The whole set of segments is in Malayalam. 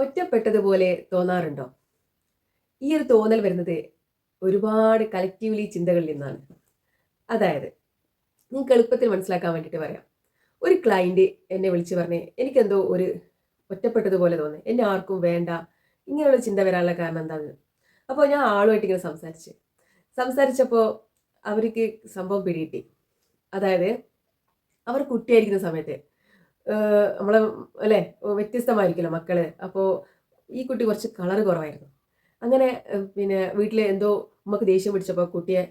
ഒറ്റപ്പെട്ടതുപോലെ തോന്നാറുണ്ടോ? ഈ ഒരു തോന്നൽ വരുന്നത് ഒരുപാട് കളക്റ്റീവ്ലി ചിന്തകളിൽ നിന്നാണ്. അതായത് നിങ്ങൾക്ക് എളുപ്പത്തിൽ മനസ്സിലാക്കാൻ വേണ്ടിയിട്ട് പറയാം. ഒരു ക്ലയന്റ് എന്നെ വിളിച്ച് പറഞ്ഞ് എനിക്കെന്തോ ഒരു ഒറ്റപ്പെട്ടതുപോലെ തോന്നി, എന്നെ ആർക്കും വേണ്ട, ഇങ്ങനെയുള്ള ചിന്ത വരാനുള്ള കാരണം എന്താണെന്ന്. അപ്പോൾ ഞാൻ ആളുമായിട്ട് ഇങ്ങനെ സംസാരിച്ചപ്പോൾ അവർക്ക് സംഭവം പിടികിട്ടി. അതായത് അവർ കുട്ടിയായിരിക്കുന്ന സമയത്ത് നമ്മളെ അല്ലേ വ്യത്യസ്തമായിരിക്കുമല്ലോ മക്കള്. അപ്പോൾ ഈ കുട്ടി കുറച്ച് കളർ കുറവായിരുന്നു. അങ്ങനെ പിന്നെ വീട്ടിൽ എന്തോ ഉമ്മക്ക് ദേഷ്യം പിടിച്ചപ്പോൾ കുട്ടിയെ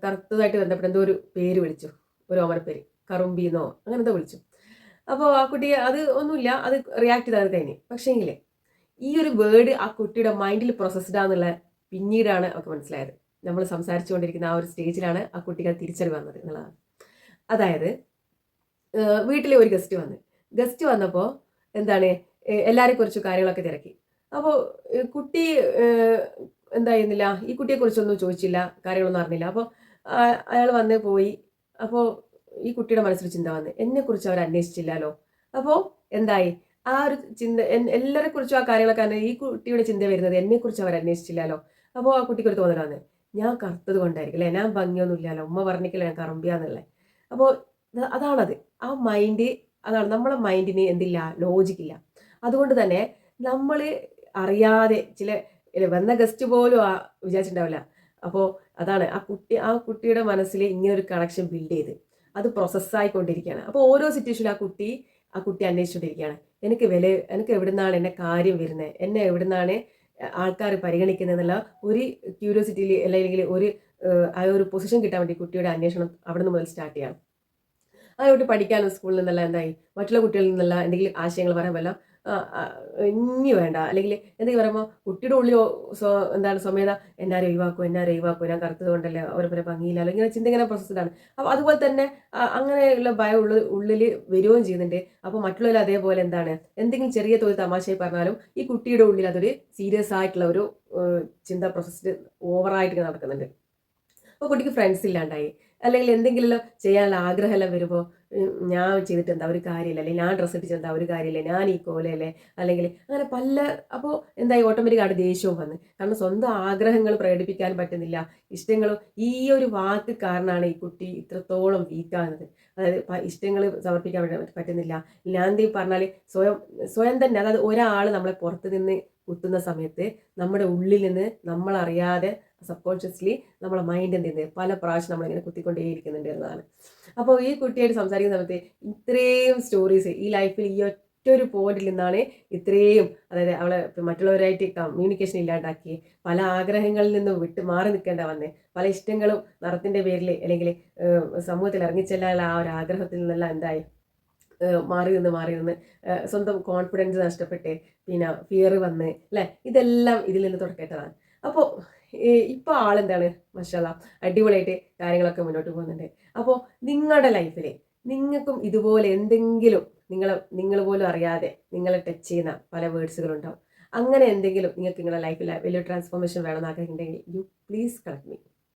കറുത്തതായിട്ട് ബന്ധപ്പെട്ട് എന്തോ ഒരു പേര് വിളിച്ചു, ഒരു ഓമനപ്പേര്, കറുമ്പീന്നോ അങ്ങനെ എന്തോ വിളിച്ചു. അപ്പോൾ ആ കുട്ടിയെ അത് ഒന്നുമില്ല, അത് റിയാക്ട് ചെയ്താൽ കഴിഞ്ഞ്. പക്ഷേങ്കിൽ ഈ ഒരു വേർഡ് ആ കുട്ടിയുടെ മൈൻഡിൽ പ്രോസസ്ഡ് ആണെന്നുള്ള പിന്നീടാണ് അവർക്ക് മനസ്സിലായത്. നമ്മൾ സംസാരിച്ചുകൊണ്ടിരിക്കുന്ന ആ ഒരു സ്റ്റേജിലാണ് ആ കുട്ടികൾ തിരിച്ചറിവ് വന്നത് എന്നുള്ളതാണ്. അതായത് വീട്ടിലെ ഒരു ഗസ്റ്റ് വന്നപ്പോൾ എന്താണ് എല്ലാവരെ കുറിച്ച് കാര്യങ്ങളൊക്കെ തിരക്കി. അപ്പോൾ കുട്ടി എന്തായിരുന്നില്ല, ഈ കുട്ടിയെക്കുറിച്ചൊന്നും ചോദിച്ചില്ല, കാര്യങ്ങളൊന്നും അറിഞ്ഞില്ല. അപ്പോൾ അയാൾ വന്ന് പോയി. അപ്പോൾ ഈ കുട്ടിയുടെ മനസ്സിൽ ചിന്ത വന്ന്, എന്നെക്കുറിച്ച് അവർ അന്വേഷിച്ചില്ലല്ലോ. അപ്പോൾ എന്തായി, ആ ഒരു ചിന്ത എല്ലാവരെ കുറിച്ചും ആ കാര്യങ്ങളൊക്കെ ഈ കുട്ടിയുടെ ചിന്ത വരുന്നത് എന്നെക്കുറിച്ച് അവർ അന്വേഷിച്ചില്ലല്ലോ. അപ്പോൾ ആ കുട്ടിക്ക് ഒരു തോന്നൽ വന്ന്, ഞാൻ കറുത്തത് കൊണ്ടായിരിക്കും അല്ലേ, ഞാൻ ഭംഗിയൊന്നും ഇല്ലല്ലോ, ഉമ്മ പറഞ്ഞിട്ടില്ല ഞാൻ കറുമ്പിയാന്നുള്ളത്. അപ്പോൾ അതാണത്, ആ മൈൻഡ് അതാണ്. നമ്മളെ മൈൻഡിന് എന്തില്ല, ലോജിക്കില്ല. അതുകൊണ്ട് തന്നെ നമ്മൾ അറിയാതെ ചില വന്ന ഗസ്റ്റ് പോലും വിചാരിച്ചിട്ടുണ്ടാവില്ല. അപ്പോൾ അതാണ് ആ കുട്ടിയുടെ മനസ്സിൽ ഇങ്ങനെ ഒരു കണക്ഷൻ ബിൽഡ് ചെയ്ത് അത് പ്രോസസ്സായിക്കൊണ്ടിരിക്കുകയാണ്. അപ്പോൾ ഓരോ സിറ്റുവേഷനിലും ആ കുട്ടി അന്വേഷിച്ചുകൊണ്ടിരിക്കുകയാണ്, എനിക്ക് എവിടുന്നാണ് എന്നെ കാര്യം വരുന്നത്, എന്നെ എവിടുന്നാണ് ആൾക്കാർ പരിഗണിക്കുന്നത് എന്നുള്ള ഒരു ക്യൂരിയോസിറ്റിയിൽ അല്ലെങ്കിൽ ആ ഒരു പൊസിഷൻ കിട്ടാൻ വേണ്ടി കുട്ടിയുടെ അന്വേഷണം അവിടെ നിന്ന് മുതൽ സ്റ്റാർട്ട് ചെയ്യണം. ആ കുട്ടി പഠിക്കാനും സ്കൂളിൽ നിന്നല്ല എന്തായി മറ്റുള്ള കുട്ടികളിൽ നിന്നുള്ള എന്തെങ്കിലും ആശയങ്ങൾ പറയുമ്പോൾ ഇനി വേണ്ട, അല്ലെങ്കിൽ എന്തെങ്കിലും പറയുമ്പോൾ കുട്ടിയുടെ ഉള്ളിൽ എന്താണ് സ്വമേധ എന്നാരെ ഒഴിവാക്കും, ഞാൻ കറുത്തത് കൊണ്ടല്ലേ അവരെ പോലെ ഭംഗിയില്ല, അല്ലെങ്കിൽ ഇങ്ങനെ ചിന്ത ഇങ്ങനെ പ്രോസസ്സാണ്. അപ്പോൾ അതുപോലെ തന്നെ അങ്ങനെയുള്ള ഭയം ഉള്ളിൽ വരികയും ചെയ്യുന്നുണ്ട്. അപ്പോൾ മറ്റുള്ളവർ അതേപോലെ എന്താണ് എന്തെങ്കിലും ചെറിയ തോതിൽ തമാശയായി പറഞ്ഞാലും ഈ കുട്ടിയുടെ ഉള്ളിൽ അതൊരു സീരിയസ് ആയിട്ടുള്ള ഒരു ചിന്ത പ്രോസസ്സ് ഓവറായിട്ട് നടക്കുന്നുണ്ട്. അപ്പോൾ കുട്ടിക്ക് ഫ്രണ്ട്സ് ഇല്ലാണ്ടായി, അല്ലെങ്കിൽ എന്തെങ്കിലും ചെയ്യാനുള്ള ആഗ്രഹമെല്ലാം വരുമ്പോൾ ഞാൻ ചെയ്തിട്ട് എന്താ ഒരു കാര്യമില്ല, അല്ലെങ്കിൽ ഞാൻ ഡ്രസ്സ് ഇട്ടിട്ട് എന്താ ഒരു കാര്യമില്ല, ഞാൻ ഈ കോലയല്ലേ, അല്ലെങ്കിൽ അങ്ങനെ അപ്പോൾ എന്തായി ഓട്ടോമാറ്റിക്കായിട്ട് ദേഷ്യവും വന്ന്. കാരണം സ്വന്തം ആഗ്രഹങ്ങൾ പ്രകടിപ്പിക്കാൻ പറ്റുന്നില്ല, ഇഷ്ടങ്ങളും ഈ ഒരു വാക്ക് കാരണമാണ് ഈ കുട്ടി ഇത്രത്തോളം വീക്കാകുന്നത്. അതായത് ഇഷ്ടങ്ങൾ സമർപ്പിക്കാൻ പറ്റുന്നില്ല. ഞാൻ എന്തെങ്കിലും പറഞ്ഞാൽ സ്വയം തന്നെ, അതായത് ഒരാൾ നമ്മളെ പുറത്ത് നിന്ന് കുത്തുന്ന സമയത്ത് നമ്മുടെ ഉള്ളിൽ നിന്ന് നമ്മളറിയാതെ സബ് കോൺഷ്യസ്ലി നമ്മളെ മൈൻഡ് എന്ത് ചെയ്യുന്നത് പല പ്രാവശ്യം നമ്മളിങ്ങനെ കുത്തിക്കൊണ്ടേയിരിക്കുന്നുണ്ട് എന്നതാണ്. അപ്പോൾ ഈ കുട്ടിയായിട്ട് സംസാരിക്കുന്ന സമയത്ത് ഇത്രയും സ്റ്റോറീസ് ഈ ലൈഫിൽ ഈ ഒറ്റൊരു പോയിന്റിൽ നിന്നാണ് ഇത്രയും, അതായത് അവളെ മറ്റുള്ളവരായിട്ട് കമ്മ്യൂണിക്കേഷൻ ഇല്ലാണ്ടാക്കി, പല ആഗ്രഹങ്ങളിൽ നിന്നും വിട്ട് മാറി നിൽക്കേണ്ട വന്നേ, പല ഇഷ്ടങ്ങളും നിറത്തിൻ്റെ പേരിൽ അല്ലെങ്കിൽ സമൂഹത്തിൽ ഇറങ്ങിച്ചെല്ലാനുള്ള ആ ഒരു ആഗ്രഹത്തിൽ നിന്നെല്ലാം എന്തായി മാറി നിന്ന് സ്വന്തം കോൺഫിഡൻസ് നഷ്ടപ്പെട്ട് പിന്നെ ഫിയർ വന്ന് അല്ലേ, ഇതെല്ലാം ഇതിൽ നിന്ന് തുടക്കേണ്ടതാണ്. അപ്പോൾ ഇപ്പോൾ ആളെന്താണ് മാഷാഅല്ലാഹ് അടിപൊളിയായിട്ട് കാര്യങ്ങളൊക്കെ മുന്നോട്ട് പോകുന്നുണ്ട്. അപ്പോൾ നിങ്ങളുടെ ലൈഫിൽ നിങ്ങൾക്കും ഇതുപോലെ എന്തെങ്കിലും നിങ്ങൾ പോലും അറിയാതെ നിങ്ങളെ ടച്ച് ചെയ്യുന്ന പല വേർഡ്സുകളുണ്ടാവും. അങ്ങനെ എന്തെങ്കിലും നിങ്ങൾക്ക് നിങ്ങളുടെ ലൈഫിൽ വലിയ ട്രാൻസ്ഫോർമേഷൻ വേണമെന്ന് ആഗ്രഹിക്കുന്നുണ്ടെങ്കിൽ യു പ്ലീസ് കണക്ട് മീ.